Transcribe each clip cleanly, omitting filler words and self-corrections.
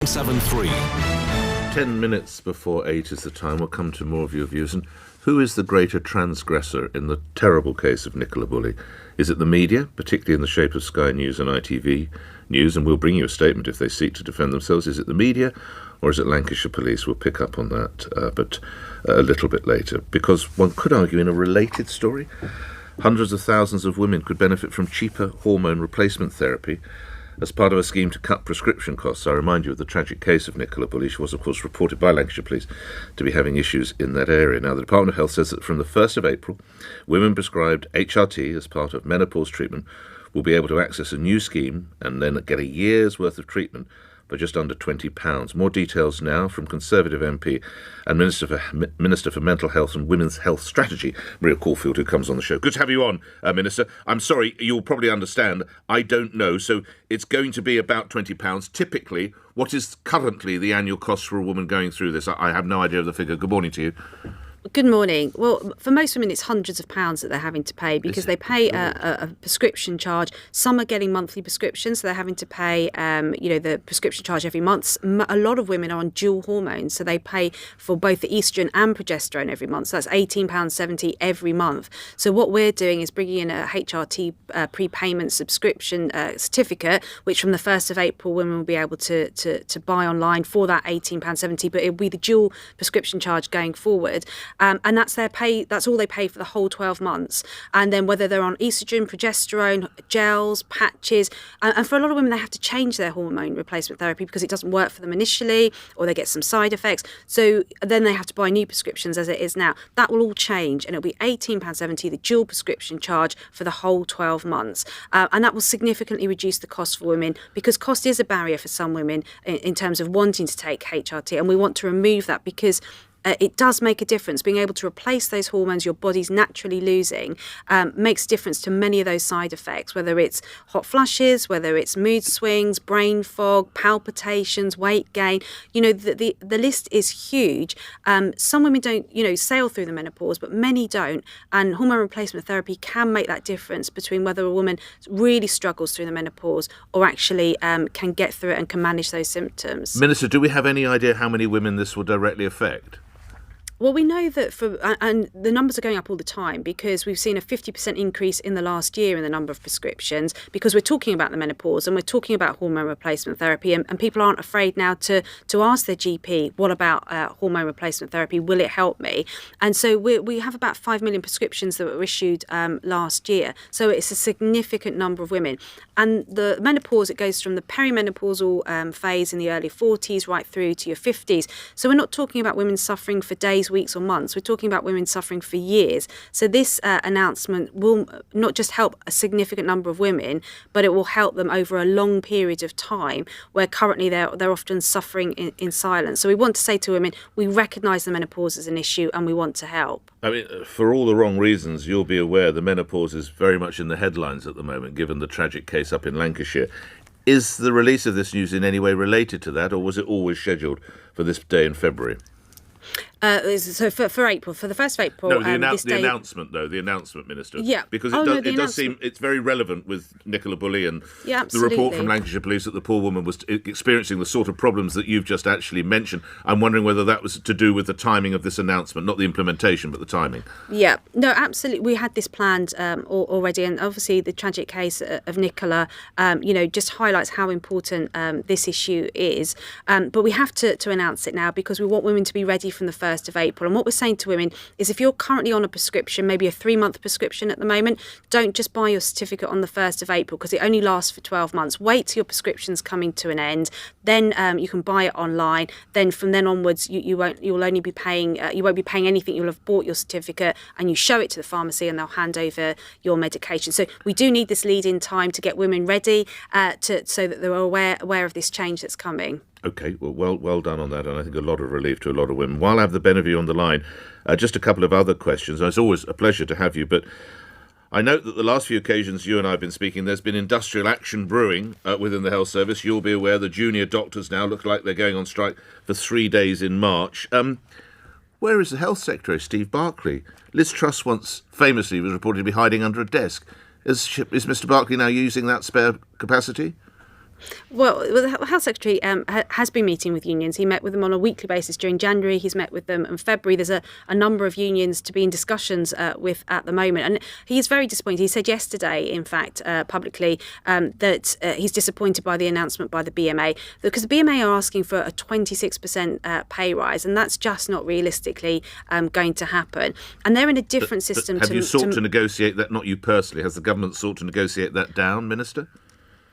7-3. 10 minutes before 8 is the time. We'll come to more of your views. And who is the greater transgressor in the terrible case of Nicola Bulley? Is it the media, particularly in the shape of Sky News and ITV News? And we'll bring you a statement if they seek to defend themselves. Is it the media or is it Lancashire Police? We'll pick up on that, but a little bit later. Because one could argue in a related story, hundreds of thousands of women could benefit from cheaper hormone replacement therapy as part of a scheme to cut prescription costs. I remind you of the tragic case of Nicola Bulley. She was, of course, reported by Lancashire Police to be having issues in that area. Now, the Department of Health says that from the 1st of April, women prescribed HRT as part of menopause treatment will be able to access a new scheme and then get a year's worth of treatment for just under £20. More details now from Conservative MP and Minister for Mental Health and Women's Health Strategy, Maria Caulfield, who comes on the show. Good to have you on, Minister. I'm sorry, you'll probably understand, I don't know, so it's going to be about £20. Typically, what is currently the annual cost for a woman going through this? I have no idea of the figure. Good morning to you. Good morning. Well, for most women, it's hundreds of pounds that they're having to pay because they pay a prescription charge. Some are getting monthly prescriptions, so they're having to pay, the prescription charge every month. A lot of women are on dual hormones, so they pay for both the estrogen and progesterone every month. So that's £18.70 every month. So what we're doing is bringing in a HRT prepayment subscription certificate, which from the 1st of April, women will be able to buy online for that £18.70, but it will be the dual prescription charge going forward. And that's their pay. That's all they pay for the whole 12 months. And then whether they're on estrogen, progesterone, gels, patches, and for a lot of women, they have to change their hormone replacement therapy because it doesn't work for them initially, or they get some side effects. So then they have to buy new prescriptions as it is now. That will all change, and it'll be £18.70, the dual prescription charge for the whole 12 months. And that will significantly reduce the cost for women because cost is a barrier for some women in terms of wanting to take HRT, and we want to remove that because it does make a difference. Being able to replace those hormones your body's naturally losing makes a difference to many of those side effects, whether it's hot flushes, whether it's mood swings, brain fog, palpitations, weight gain. You know, the list is huge. Some women don't, sail through the menopause, but many don't. And hormone replacement therapy can make that difference between whether a woman really struggles through the menopause or actually can get through it and can manage those symptoms. Minister, do we have any idea how many women this will directly affect? Well, we know that and the numbers are going up all the time because we've seen a 50% increase in the last year in the number of prescriptions because we're talking about the menopause and we're talking about hormone replacement therapy and people aren't afraid now to ask their GP, what about hormone replacement therapy? Will it help me? And so we have about 5 million prescriptions that were issued last year. So it's a significant number of women. And the menopause, it goes from the perimenopausal phase in the early 40s right through to your 50s. So we're not talking about women suffering for days, weeks or months. We're talking about women suffering for years. So this announcement will not just help a significant number of women, but it will help them over a long period of time where currently they're often suffering in silence. So we want to say to women, we recognise the menopause as an issue and we want to help. I mean, for all the wrong reasons, you'll be aware the menopause is very much in the headlines at the moment, given the tragic case up in Lancashire. Is the release of this news in any way related to that, or was it always scheduled for this day in February? So for April, for the 1st of April. No, the announcement, Minister. Yeah. Because it does seem it's very relevant with Nicola Bulley and the report from Lancashire Police that the poor woman was experiencing the sort of problems that you've just actually mentioned. I'm wondering whether that was to do with the timing of this announcement, not the implementation, but the timing. Yeah, no, absolutely. We had this planned already, and obviously the tragic case of Nicola, just highlights how important this issue is. But we have to announce it now because we want women to be ready from the 1st of April. And what we're saying to women is if you're currently on a prescription, maybe a 3-month prescription at the moment, don't just buy your certificate on the 1st of April because it only lasts for 12 months. Wait till your prescription's coming to an end. Then you can buy it online. Then from then onwards, you won't be paying anything. You'll have bought your certificate and you show it to the pharmacy and they'll hand over your medication. So we do need this lead-in time to get women ready so that they're aware of this change that's coming. OK, well done on that, and I think a lot of relief to a lot of women. While I have the benefit of you on the line, just a couple of other questions. It's always a pleasure to have you, but I note that the last few occasions you and I have been speaking, there's been industrial action brewing within the health service. You'll be aware the junior doctors now look like they're going on strike for 3 days in March. Where is the Health Secretary, Steve Barclay? Liz Truss once famously was reported to be hiding under a desk. Is Mr Barclay now using that spare capacity? Well, the Health Secretary has been meeting with unions. He met with them on a weekly basis during January. He's met with them in February. There's a number of unions to be in discussions with at the moment. And he is very disappointed. He said yesterday, in fact, publicly, that he's disappointed by the announcement by the BMA, because the BMA are asking for a 26% pay rise, and that's just not realistically going to happen. And they're in a different system. Have you sought to negotiate that? Not you personally. Has the government sought to negotiate that down, Minister?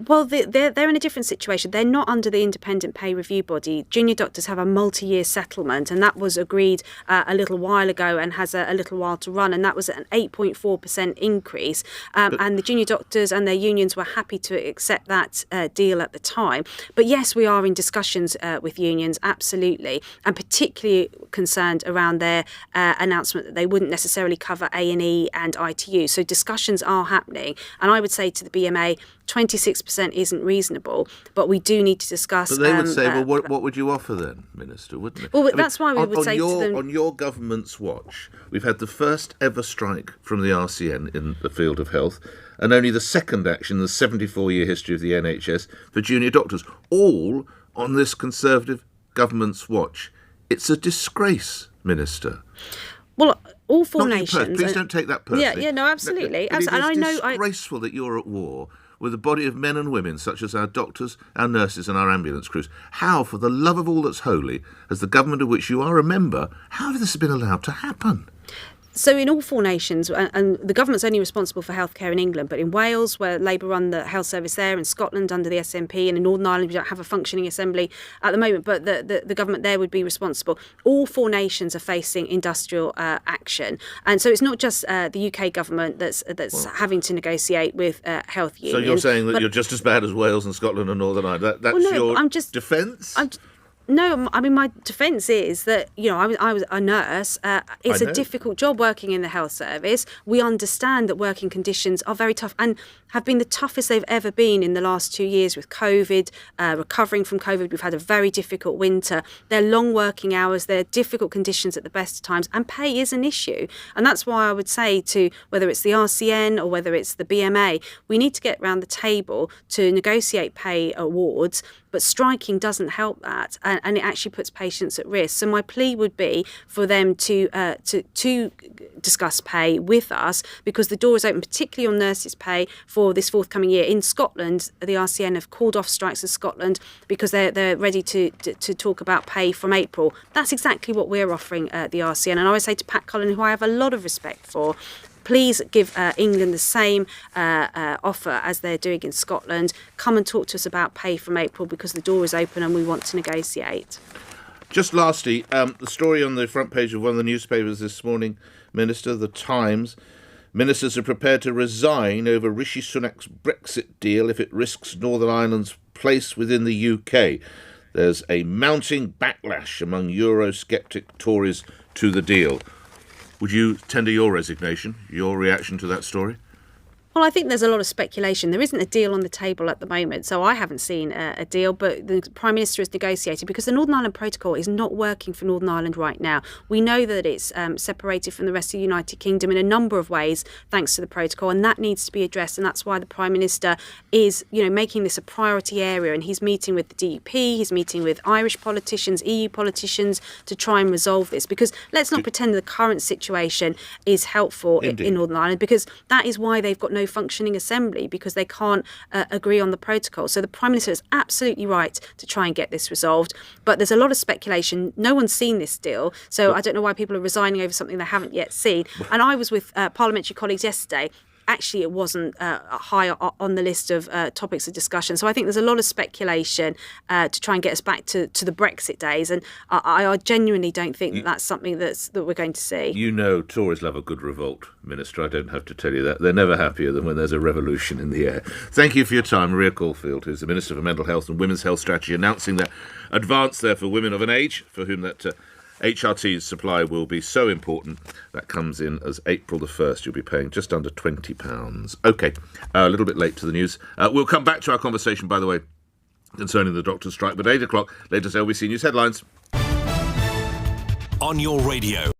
Well, they're in a different situation. They're not under the independent pay review body. Junior doctors have a multi-year settlement, and that was agreed a little while ago and has a little while to run, and that was an 8.4% increase. And the junior doctors and their unions were happy to accept that deal at the time. But yes, we are in discussions with unions, absolutely, and particularly concerned around their announcement that they wouldn't necessarily cover A&E and ITU. So discussions are happening, and I would say to the BMA, 26% isn't reasonable, but we do need to discuss. But they would say, well, what would you offer then, Minister, wouldn't it? Well, that's why we would say to them... On your government's watch, we've had the first ever strike from the RCN in the field of health, and only the second action in the 74-year history of the NHS for junior doctors, all on this Conservative government's watch. It's a disgrace, Minister. Well, all four nations... Please don't take that personally. Yeah, no, absolutely. But it is disgraceful that you're at war with a body of men and women such as our doctors, our nurses and our ambulance crews. How, for the love of all that's holy, has the government of which you are a member, how has this been allowed to happen? So in all four nations, and the government's only responsible for healthcare in England, but in Wales, where Labour run the health service there, in Scotland under the SNP, and in Northern Ireland we don't have a functioning assembly at the moment, but the government there would be responsible. All four nations are facing industrial action. And so it's not just the UK government that's having to negotiate with health unions. So you're saying that you're just as bad as Wales and Scotland and Northern Ireland? That's your defence? No, I mean, my defence is that, I was a nurse. It's a difficult job working in the health service. We understand that working conditions are very tough and have been the toughest they've ever been in the last 2 years with COVID, recovering from COVID. We've had a very difficult winter. They're long working hours. They're difficult conditions at the best of times, and pay is an issue. And that's why I would say to whether it's the RCN or whether it's the BMA, we need to get round the table to negotiate pay awards. But striking doesn't help that, and it actually puts patients at risk. So my plea would be for them to discuss pay with us, because the door is open, particularly on nurses' pay for this forthcoming year. In Scotland, the RCN have called off strikes in Scotland because they're ready to talk about pay from April. That's exactly what we're offering the RCN. And I would say to Pat Cullen, who I have a lot of respect for, please give England the same offer as they're doing in Scotland. Come and talk to us about pay from April, because the door is open and we want to negotiate. Just lastly, the story on the front page of one of the newspapers this morning, Minister, The Times. Ministers are prepared to resign over Rishi Sunak's Brexit deal if it risks Northern Ireland's place within the UK. There's a mounting backlash among Eurosceptic Tories to the deal. Would you tender your resignation, your reaction to that story? Well, I think there's a lot of speculation. There isn't a deal on the table at the moment, so I haven't seen a deal, but the Prime Minister has negotiated, because the Northern Ireland Protocol is not working for Northern Ireland right now. We know that it's separated from the rest of the United Kingdom in a number of ways, thanks to the protocol, and that needs to be addressed, and that's why the Prime Minister is, making this a priority area, and he's meeting with the DUP, he's meeting with Irish politicians, EU politicians, to try and resolve this, because let's not pretend the current situation is helpful in Northern Ireland, because that is why they've got no functioning assembly, because they can't agree on the protocol. So the Prime Minister is absolutely right to try and get this resolved. But there's a lot of speculation. No one's seen this deal, so I don't know why people are resigning over something they haven't yet seen. And I was with parliamentary colleagues yesterday. Actually, it wasn't high on the list of topics of discussion. So I think there's a lot of speculation to try and get us back to the Brexit days. And I genuinely don't think that's something that we're going to see. Tories love a good revolt, Minister. I don't have to tell you that. They're never happier than when there's a revolution in the air. Thank you for your time, Maria Caulfield, who's the Minister for Mental Health and Women's Health Strategy, announcing that advance there for women of an age for whom that HRT's supply will be so important. That comes in as April the 1st. You'll be paying just under £20. OK, a little bit late to the news. We'll come back to our conversation, by the way, concerning the doctor's strike. But 8 o'clock, latest LBC News headlines. On your radio.